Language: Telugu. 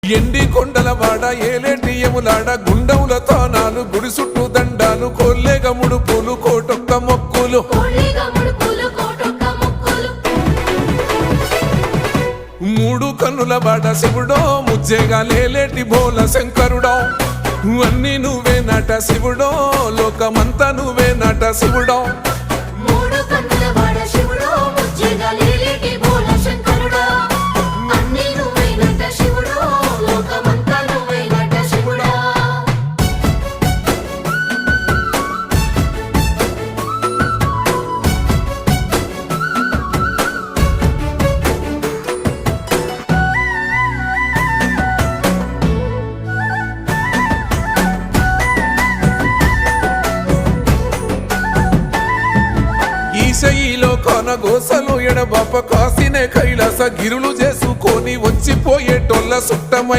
ఎండి కొండల వాడ ఏలేటి యములాడ గుండముల తానాలు గుడి చుట్టూ దండాలు కోల్లేగ ముడుపులు కోటొక్క మొక్కులు మూడు కన్నుల వాడ శివుడో ముజ్జేగా లేలేటి బోల శంకరుడో అన్ని నువ్వే నట శివుడో లోకమంతా నువ్వే నట శివుడో ఈశయిలో కొనగోసలు ఎడబాప కాసినే కైలాస గిరులు చేసుకొని వచ్చిపోయేటోళ్ళ సుట్టమై